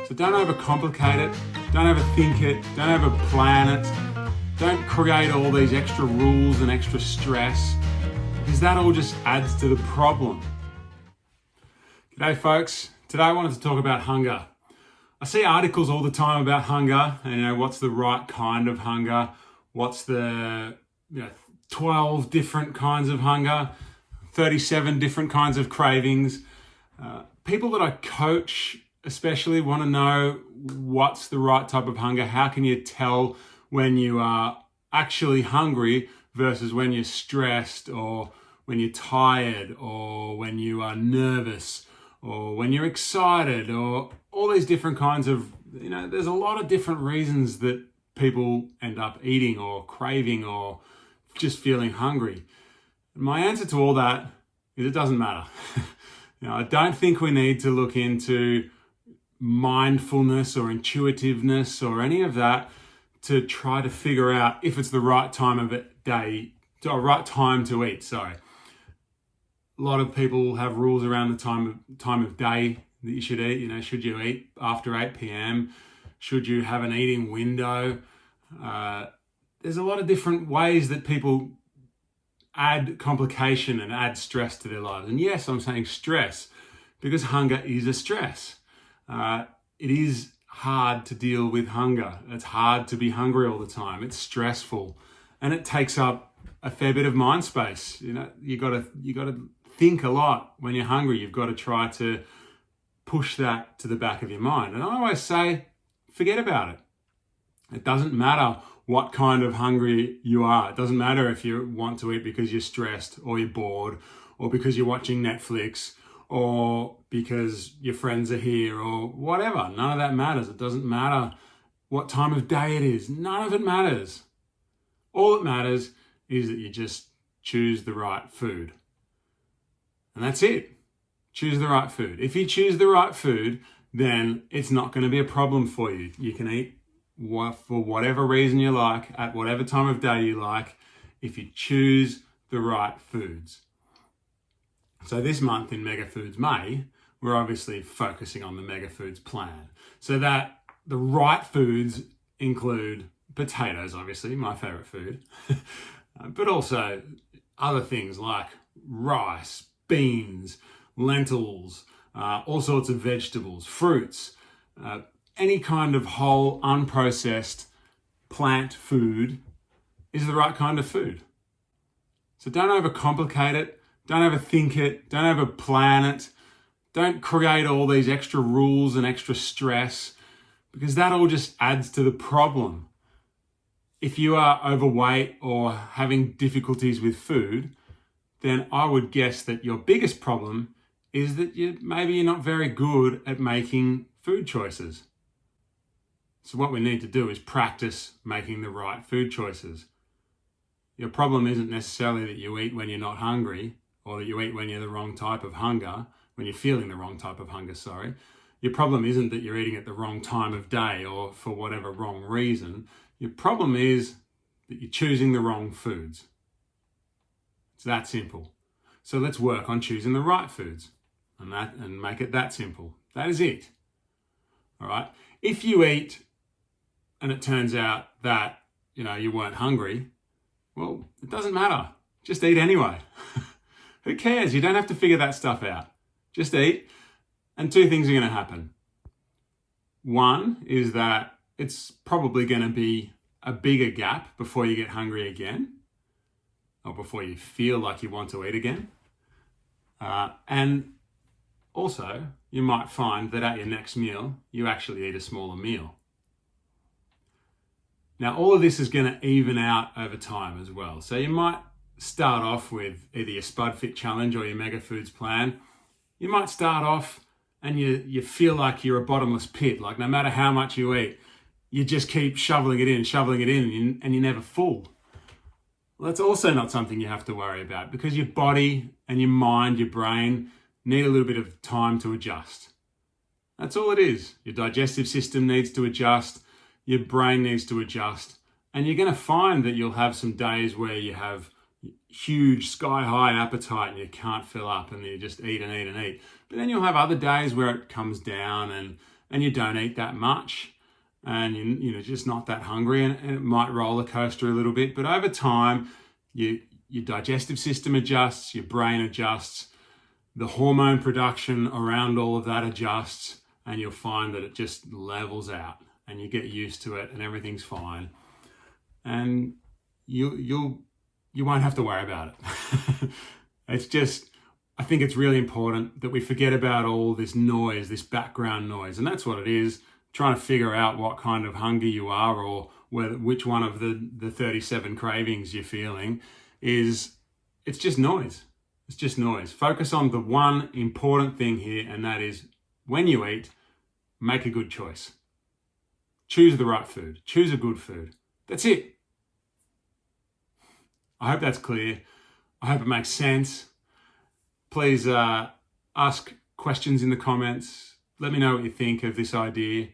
So don't overcomplicate it, don't overthink it, don't overplan it, don't create all these extra rules and extra stress, because that all just adds to the problem. G'day folks, today I wanted to talk about hunger. I see articles all the time about hunger, and what's the right kind of hunger, what's the 12 different kinds of hunger, 37 different kinds of cravings. People that I coach especially want to know what's the right type of hunger. How can you tell when you are actually hungry versus when you're stressed, or when you're tired, or when you are nervous, or when you're excited, or all these different kinds of, there's a lot of different reasons that people end up eating or craving or just feeling hungry. My answer to all that is it doesn't matter. I don't think we need to look into mindfulness or intuitiveness or any of that to try to figure out if it's the right time of day, or right time to eat. Sorry. A lot of people have rules around the time of day that you should eat. Should you eat after 8 p.m? Should you have an eating window? There's a lot of different ways that people add complication and add stress to their lives. And yes, I'm saying stress because hunger is a stress. It is hard to deal with hunger. It's hard to be hungry all the time. It's stressful, and it takes up a fair bit of mind space. You got to think a lot when you're hungry. You've got to try to push that to the back of your mind. And I always say, forget about it. It doesn't matter what kind of hungry you are. It doesn't matter if you want to eat because you're stressed, or you're bored, or because you're watching Netflix, or because your friends are here, or whatever. None of that matters. It doesn't matter what time of day it is. None of it matters. All that matters is that you just choose the right food. And that's it. Choose the right food. If you choose the right food, then it's not going to be a problem for you. You can eat for whatever reason you like, at whatever time of day you like, if you choose the right foods. So this month in Mega Foods May, we're obviously focusing on the Mega Foods plan. So that the right foods include potatoes, obviously, my favorite food, but also other things like rice, beans, lentils, all sorts of vegetables, fruits, any kind of whole, unprocessed plant food is the right kind of food. So don't overcomplicate it. Don't overthink it. Don't overplan it. Don't create all these extra rules and extra stress, because that all just adds to the problem. If you are overweight or having difficulties with food, then I would guess that your biggest problem is that maybe you're not very good at making food choices. So what we need to do is practice making the right food choices. Your problem isn't necessarily that you eat when you're not hungry, or that you eat when you're the wrong type of hunger, when you're feeling the wrong type of hunger, sorry. Your problem isn't that you're eating at the wrong time of day or for whatever wrong reason. Your problem is that you're choosing the wrong foods. It's that simple. So let's work on choosing the right foods and make it that simple. That is it. All right. If you eat and it turns out that, you weren't hungry, well, it doesn't matter. Just eat anyway. Who cares? You don't have to figure that stuff out. Just eat. And two things are going to happen. One is that it's probably going to be a bigger gap before you get hungry again, or before you feel like you want to eat again. And also, you might find that at your next meal, you actually eat a smaller meal. Now, all of this is going to even out over time as well. So you might start off with either your Spud Fit Challenge or your Mega Foods plan. You might start off and you feel like you're a bottomless pit. Like no matter how much you eat, you just keep shoveling it in, and you're never full. Well, that's also not something you have to worry about, because your body and your mind, your brain, need a little bit of time to adjust. That's all it is. Your digestive system needs to adjust. Your brain needs to adjust. And you're going to find that you'll have some days where you have huge sky-high appetite and you can't fill up and you just eat and eat and eat. But then you'll have other days where it comes down and and you don't eat that much, and you're just not that hungry, and it might roller coaster a little bit, but over time, your digestive system adjusts, your brain adjusts, the hormone production around all of that adjusts, and you'll find that it just levels out, and you get used to it, and everything's fine, and you won't have to worry about it. It's just, I think it's really important that we forget about all this noise, this background noise, and that's what it is. Trying to figure out what kind of hunger you are, or which one of the 37 cravings you're feeling is. It's just noise. It's just noise. Focus on the one important thing here, and that is when you eat, make a good choice. Choose the right food. Choose a good food. That's it. I hope that's clear. I hope it makes sense. Please ask questions in the comments. Let me know what you think of this idea,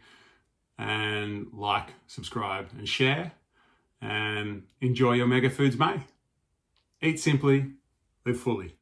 and like, subscribe, and share, and enjoy your Mega Foods May. Eat simply, live fully.